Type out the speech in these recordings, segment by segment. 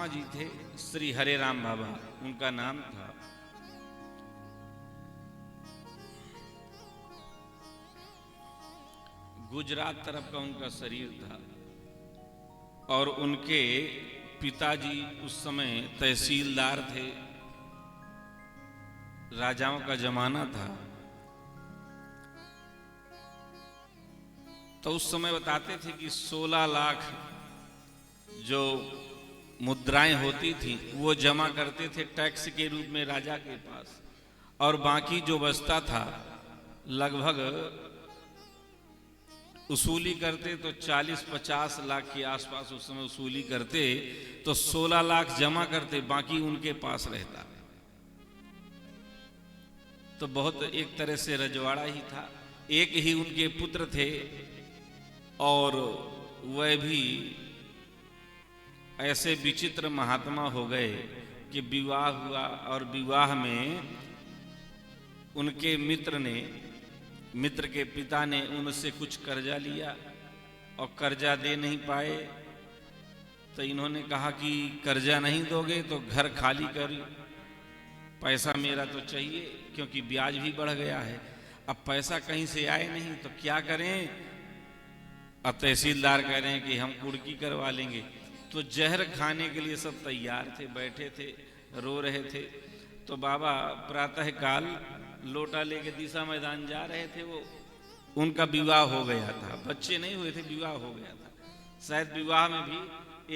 महात्मा जी थे, श्री हरे राम बाबा उनका नाम था। गुजरात तरफ का उनका शरीर था और उनके पिताजी उस समय तहसीलदार थे। राजाओं का जमाना था, तो उस समय बताते थे कि 16 लाख जो मुद्राएं होती थी वो जमा करते थे टैक्स के रूप में राजा के पास, और बाकी जो बचता था लगभग उसूली करते तो 40-50 लाख के आसपास उस समय उसूली करते, तो 16 लाख जमा करते, बाकी उनके पास रहता। तो बहुत एक तरह से रजवाड़ा ही था। एक ही उनके पुत्र थे और वह भी ऐसे विचित्र महात्मा हो गए कि विवाह हुआ और विवाह में उनके मित्र के पिता ने उनसे कुछ कर्जा लिया और कर्जा दे नहीं पाए, तो इन्होंने कहा कि कर्जा नहीं दोगे तो घर खाली कर, पैसा मेरा तो चाहिए क्योंकि ब्याज भी बढ़ गया है। अब पैसा कहीं से आए नहीं तो क्या करें। अब तहसीलदार कह रहे हैं कि हम कुड़की करवा लेंगे। तो जहर खाने के लिए सब तैयार थे, बैठे थे, रो रहे थे। तो बाबा प्रातः काल लोटा लेके दिशा मैदान जा रहे थे। वो उनका विवाह हो गया था, बच्चे नहीं हुए थे, विवाह हो गया था। शायद विवाह में भी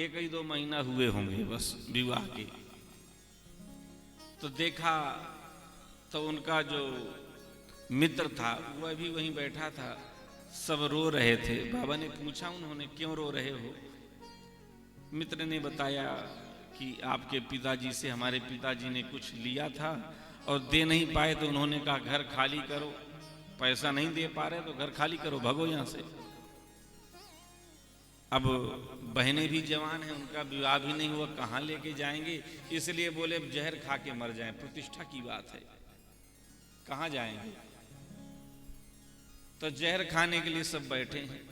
1-2 महीना हुए होंगे बस विवाह के। तो देखा तो उनका जो मित्र था वह भी वहीं बैठा था, सब रो रहे थे। बाबा ने पूछा उन्होंने, क्यों रो रहे हो? मित्र ने बताया कि आपके पिताजी से हमारे पिताजी ने कुछ लिया था और दे नहीं पाए, तो उन्होंने कहा घर खाली करो, पैसा नहीं दे पा रहे तो घर खाली करो, भगो यहां से। अब बहनें भी जवान हैं, उनका विवाह भी नहीं हुआ, कहां लेके जाएंगे, इसलिए बोले जहर खा के मर जाएं, प्रतिष्ठा की बात है, कहां जाएंगे। तो जहर खाने के लिए सब बैठे हैं।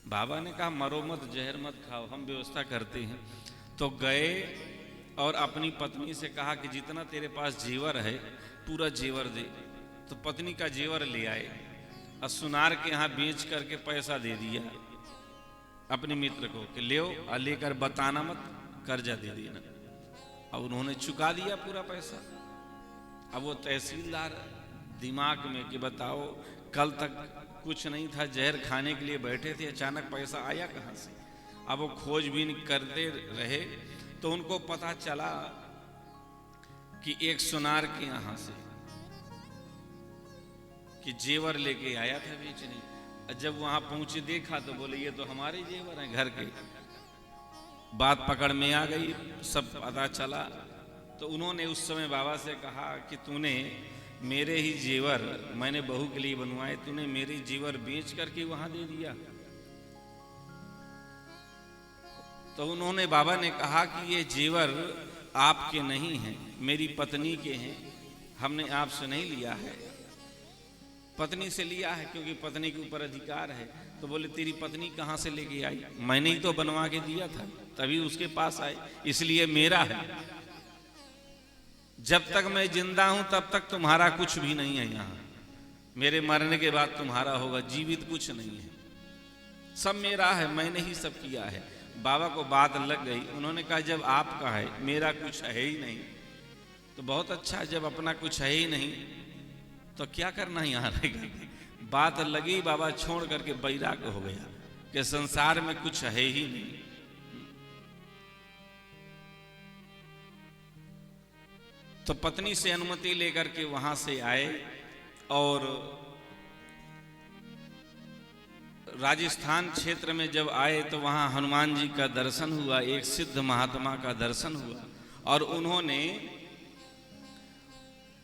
बाबा ने कहा मरो मत, जहर मत खाओ, हम व्यवस्था करते हैं। तो गए और अपनी पत्नी से कहा कि जितना तेरे पास जेवर है पूरा जेवर दे। तो पत्नी का जेवर ले आए और सुनार के यहाँ बेच करके पैसा दे दिया अपने मित्र को कि ले और लेकर बताना मत, कर्जा दे देना। अब उन्होंने चुका दिया पूरा पैसा। अब वो तहसीलदार दिमाग में कि बताओ कल तक कुछ नहीं था, जहर खाने के लिए बैठे थे, अचानक पैसा आया कहां से। अब वो खोजबीन करते रहे तो उनको पता चला कि एक सुनार के यहां से कि जेवर लेके आया था बेचने। जब वहां पहुंचे देखा तो बोले ये तो हमारे जेवर हैं घर के। बात पकड़ में आ गई, सब पता चला। तो उन्होंने उस समय बाबा से कहा कि तूने मेरे ही जेवर, मैंने बहू के लिए बनवाए, तूने मेरे जेवर बेच करके वहां दे दिया। तो उन्होंने बाबा ने कहा कि ये जेवर आपके नहीं हैं, मेरी पत्नी के हैं, हमने आपसे नहीं लिया है, पत्नी से लिया है क्योंकि पत्नी के ऊपर अधिकार है। तो बोले तेरी पत्नी कहां से लेके आई? मैंने ही तो बनवा के दिया था, तभी उसके पास आए, इसलिए मेरा है। जब तक मैं जिंदा हूं तब तक तुम्हारा कुछ भी नहीं है यहां, मेरे मरने के बाद तुम्हारा होगा, जीवित कुछ नहीं है, सब मेरा है, मैंने ही सब किया है। बाबा को बात लग गई। उन्होंने कहा जब आपका है, मेरा कुछ है ही नहीं तो बहुत अच्छा, जब अपना कुछ है ही नहीं तो क्या करना यहां रहेगा। बात लगी, बाबा छोड़ करके बैराग हो गया कि संसार में कुछ है ही नहीं। तो पत्नी से अनुमति लेकर के वहां से आए और राजस्थान क्षेत्र में जब आए तो वहां हनुमान जी का दर्शन हुआ, एक सिद्ध महात्मा का दर्शन हुआ और उन्होंने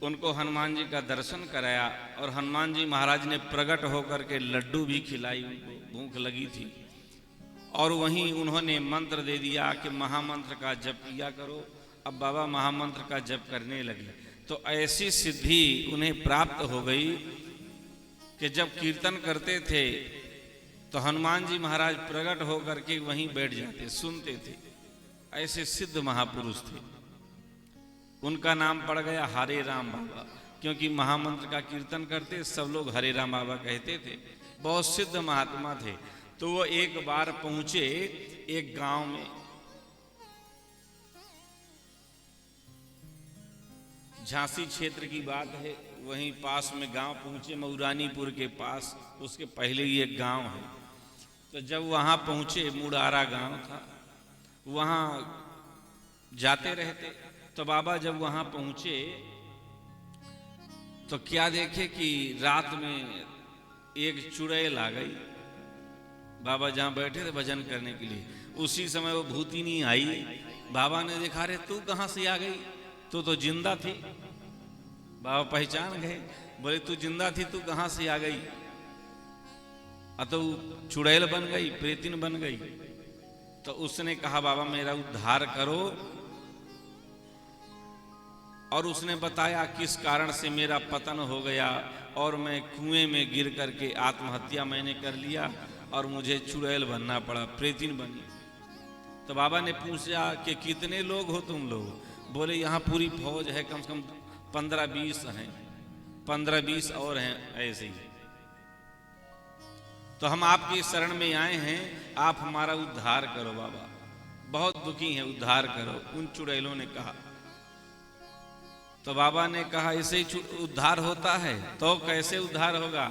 उनको हनुमान जी का दर्शन कराया और हनुमान जी महाराज ने प्रकट होकर के लड्डू भी खिलाई, उनको भूख लगी थी। और वहीं उन्होंने मंत्र दे दिया कि महामंत्र का जप किया करो। अब बाबा महामंत्र का जप करने लगे तो ऐसी सिद्धि उन्हें प्राप्त हो गई कि जब कीर्तन करते थे तो हनुमान जी महाराज प्रकट होकर के वहीं बैठ जाते, सुनते थे। ऐसे सिद्ध महापुरुष थे। उनका नाम पड़ गया हरे राम बाबा, क्योंकि महामंत्र का कीर्तन करते सब लोग हरे राम बाबा कहते थे। बहुत सिद्ध महात्मा थे। तो वो एक बार पहुंचे एक गांव में। झांसी क्षेत्र की बात है, वहीं पास में गांव पहुंचे, मऊरानीपुर के पास, उसके पहले ही एक गांव है। तो जब वहां पहुंचे, मुड़ारा गांव था, वहां जाते रहते। तो बाबा जब वहां पहुंचे तो क्या देखे कि रात में एक चुड़ैल आ गई। बाबा जहां बैठे थे भजन करने के लिए, उसी समय वो भूतिनी आई। बाबा ने देखा, रे तू कहां से आ गई, तू तो जिंदा थी। बाबा पहचान गए, बोले तू जिंदा थी, तू कहां से आ गई। तो चुड़ैल बन गई, प्रेतिन बन गई। तो उसने कहा, बाबा मेरा उद्धार करो। और उसने बताया किस कारण से मेरा पतन हो गया और मैं कुएं में गिर करके आत्महत्या मैंने कर लिया और मुझे चुड़ैल बनना पड़ा, प्रेतिन बनी। तो बाबा ने पूछा कि कितने लोग हो तुम लोग। बोले यहाँ पूरी फौज है, कम से कम 15-20 हैं, 15-20 और हैं ऐसे ही। तो हम आपकी शरण में आए हैं, आप हमारा उद्धार करो बाबा, बहुत दुखी हैं, उद्धार करो। उन चुड़ैलों ने कहा। तो बाबा ने कहा, ऐसे ही उद्धार होता है? तो कैसे उद्धार होगा?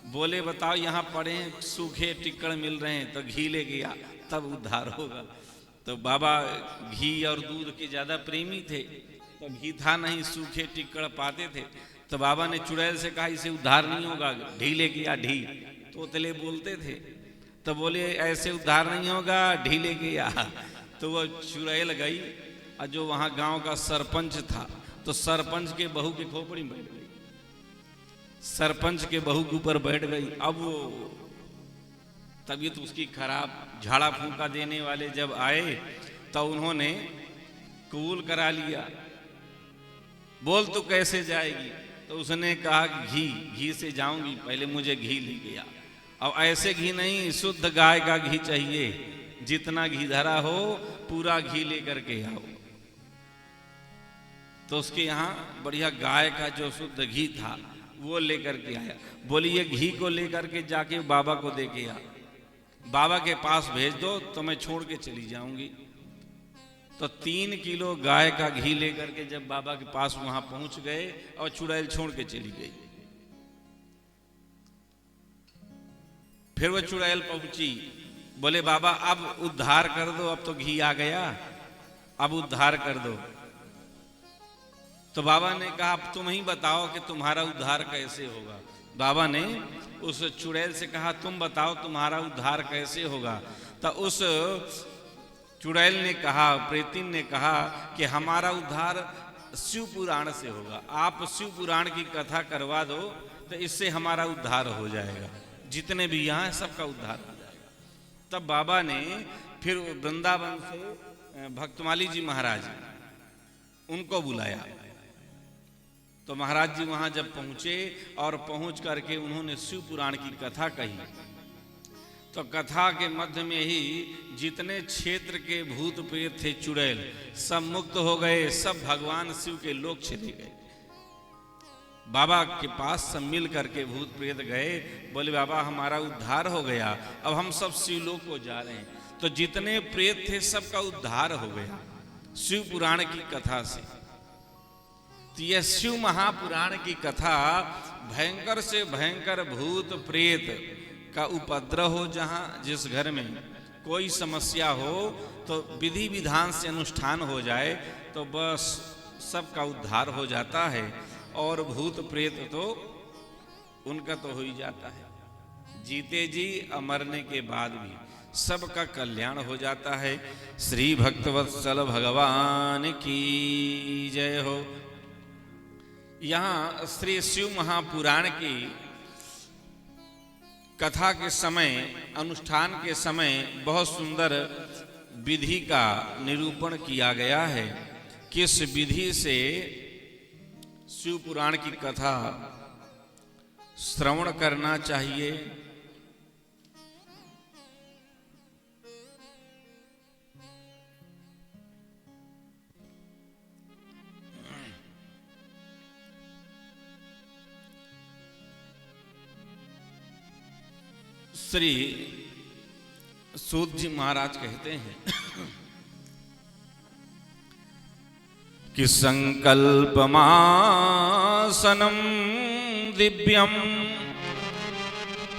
बोले बताओ, यहाँ पड़े सूखे टिक्कड़ मिल रहे हैं तो घी ले गया तब उद्धार होगा। तो बाबा घी और दूध के ज्यादा प्रेमी थे, तो घी था नहीं, सूखे टिक्कड़ पाते थे। तो बाबा ने चुड़ैल से कहा, इसे उद्धार नहीं होगा, ढी ले गया, ढी। तोतले बोलते थे। तो बोले ऐसे उद्धार नहीं होगा, ढी ले गया। तो वो चुड़ैल गई और जो वहां गांव का सरपंच था, तो सरपंच के बहू के खोपड़ी में बैठ गई, सरपंच के बहू के ऊपर बैठ गई। अब वो तबीयत उसकी खराब, झाड़ा फूंका देने वाले जब आए तो उन्होंने कबूल करा लिया। बोल तू कैसे जाएगी? तो उसने कहा घी से जाऊंगी, पहले मुझे घी ले गया। अब ऐसे घी नहीं, शुद्ध गाय का घी चाहिए, जितना घी धरा हो पूरा घी लेकर के आओ। तो उसके यहाँ बढ़िया गाय का जो शुद्ध घी था वो लेकर के आया। बोली ये घी को लेकर के जाके बाबा को दे के आ, बाबा के पास भेज दो तो मैं छोड़ के चली जाऊंगी। तो 3 किलो गाय का घी लेकर के जब बाबा के पास वहां पहुंच गए और चुड़ैल छोड़ के चली गई। फिर वो चुड़ैल पहुंची, बोले बाबा अब उद्धार कर दो, अब तो घी आ गया, अब उद्धार कर दो। तो बाबा ने कहा, अब तुम ही बताओ कि तुम्हारा उद्धार कैसे होगा। बाबा ने उस चुड़ैल से कहा, तुम बताओ तुम्हारा उद्धार कैसे होगा। तो उस चुड़ैल ने कहा, प्रेतिन ने कहा कि हमारा उद्धार शिव पुराण से होगा। आप शिव पुराण की कथा करवा दो तो इससे हमारा उद्धार हो जाएगा, जितने भी यहाँ सबका उद्धार हो जाएगा। तब बाबा ने फिर वृंदावन से भक्तमाली जी महाराज उनको बुलाया। तो महाराज जी वहां जब पहुंचे और पहुंच करके उन्होंने शिव पुराण की कथा कही, तो कथा के मध्य में ही जितने क्षेत्र के भूत प्रेत थे चुड़ैल सब मुक्त हो गए, सब भगवान शिव के लोक चले गए। बाबा के पास सब मिल करके भूत प्रेत गए, बोले बाबा हमारा उद्धार हो गया, अब हम सब शिवलोक को जा रहे हैं। तो जितने प्रेत थे सबका उद्धार हो गया शिव पुराण की कथा से। तो यह शिव महापुराण की कथा भयंकर से भयंकर भूत प्रेत का उपद्रव हो, जहां जिस घर में कोई समस्या हो तो विधि विधान से अनुष्ठान हो जाए तो बस सबका उद्धार हो जाता है। और भूत प्रेत तो उनका तो हो ही जाता है, जीते जी मरने के बाद भी सबका कल्याण हो जाता है। श्री भक्तवत्सल भगवान की जय हो। यहाँ श्री शिव महापुराण की कथा के समय, अनुष्ठान के समय बहुत सुंदर विधि का निरूपण किया गया है। किस विधि से शिव पुराण की कथा श्रवण करना चाहिए, श्री सूत जी महाराज कहते हैं कि संकल्पमासनम दिव्यम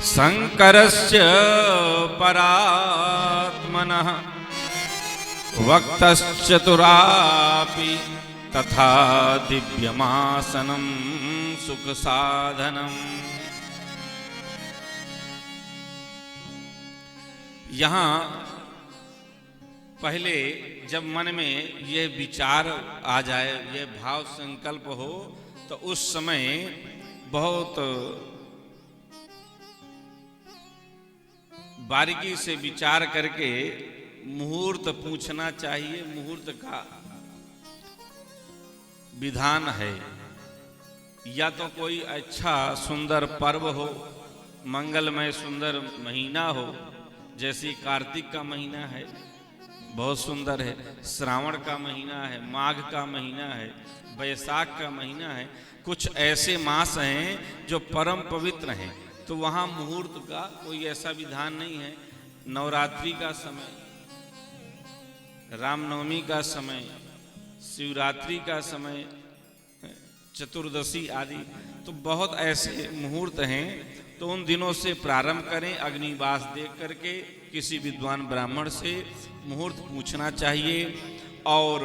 शंकरस्य परात्मनः वक्तश्चतुरापि तथा दिव्यमासनम सुख साधनम। यहाँ पहले जब मन में यह विचार आ जाए, यह भाव संकल्प हो, तो उस समय बहुत बारीकी से विचार करके मुहूर्त पूछना चाहिए। मुहूर्त का विधान है, या तो कोई अच्छा सुंदर पर्व हो, मंगलमय सुंदर महीना हो, जैसे कार्तिक का महीना है बहुत सुंदर है, श्रावण का महीना है, माघ का महीना है, वैशाख का महीना है। कुछ ऐसे मास हैं जो परम पवित्र हैं, तो वहाँ मुहूर्त का कोई ऐसा विधान नहीं है। नवरात्रि का समय, रामनवमी का समय, शिवरात्रि का समय, चतुर्दशी आदि, तो बहुत ऐसे मुहूर्त हैं। तो उन दिनों से प्रारंभ करें, अग्निवास देख करके किसी विद्वान ब्राह्मण से मुहूर्त पूछना चाहिए। और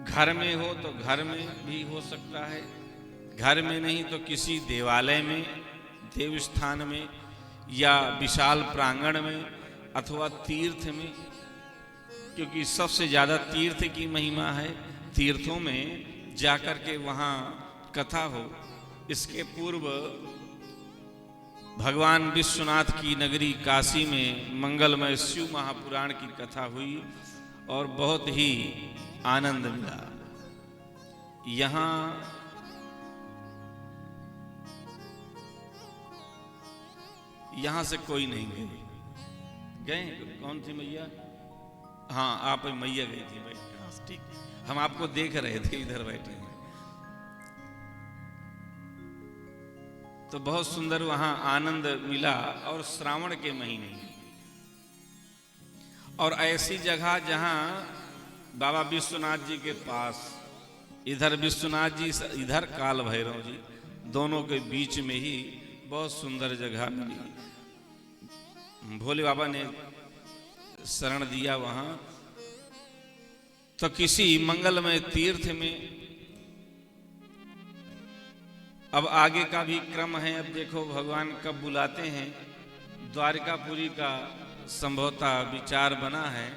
घर में हो तो घर में भी हो सकता है, घर में नहीं तो किसी देवालय में, देवस्थान में, या विशाल प्रांगण में, अथवा तीर्थ में, क्योंकि सबसे ज़्यादा तीर्थ की महिमा है। तीर्थों में जाकर के वहाँ कथा हो। इसके पूर्व भगवान विश्वनाथ की नगरी काशी में मंगलमय शिव महापुराण की कथा हुई और बहुत ही आनंद मिला। यहाँ से कोई नहीं गए? कौन थी मैया? हाँ, आप मैया गई थी भाई, ठीक। हम आपको देख रहे थे इधर बैठे। तो बहुत सुंदर वहां आनंद मिला। और श्रावण के महीने और ऐसी जगह जहां बाबा विश्वनाथ जी के पास, इधर विश्वनाथ जी, इधर काल भैरव जी, दोनों के बीच में ही बहुत सुंदर जगह मिली। भोले बाबा ने शरण दिया वहां। तो किसी मंगलमय तीर्थ में, अब आगे का भी क्रम है। अब देखो भगवान कब बुलाते हैं। द्वारकापुरी का संभवतः विचार बना है।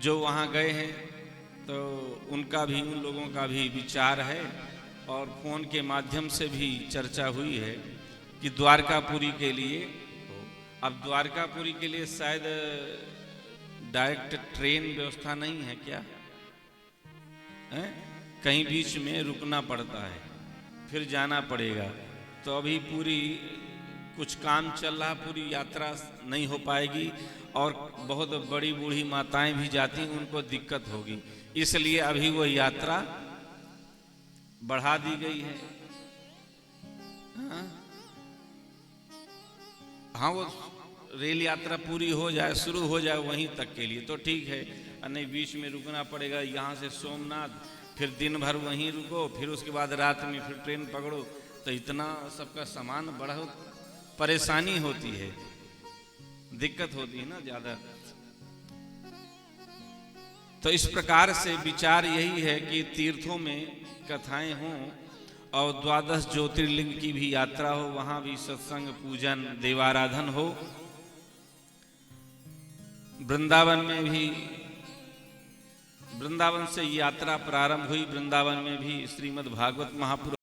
जो वहां गए हैं तो उनका भी, उन लोगों का भी विचार है, और फोन के माध्यम से भी चर्चा हुई है कि द्वारकापुरी के लिए। अब द्वारकापुरी के लिए शायद डायरेक्ट ट्रेन व्यवस्था नहीं है क्या है? कहीं बीच में रुकना पड़ता है, फिर जाना पड़ेगा। तो अभी पूरी कुछ काम चल रहा, पूरी यात्रा नहीं हो पाएगी, और बहुत बड़ी बूढ़ी माताएं भी जाती, उनको दिक्कत होगी। इसलिए अभी वो यात्रा बढ़ा दी गई है। हाँ, वो रेल यात्रा पूरी हो जाए, शुरू हो जाए वहीं तक के लिए तो ठीक है, नहीं बीच में रुकना पड़ेगा। यहाँ से सोमनाथ, फिर दिन भर वहीं रुको, फिर उसके बाद रात में फिर ट्रेन पकड़ो, तो इतना सबका सामान बड़ा परेशानी होती है, दिक्कत होती है ना ज़्यादा। तो इस प्रकार से विचार यही है कि तीर्थों में कथाएं हों और 12 ज्योतिर्लिंग की भी यात्रा हो, वहाँ भी सत्संग, पूजन, देवाराधन हो। वृंदावन में भी, वृंदावन से यात्रा प्रारंभ हुई। वृंदावन में भी श्रीमद् भागवत महापुराण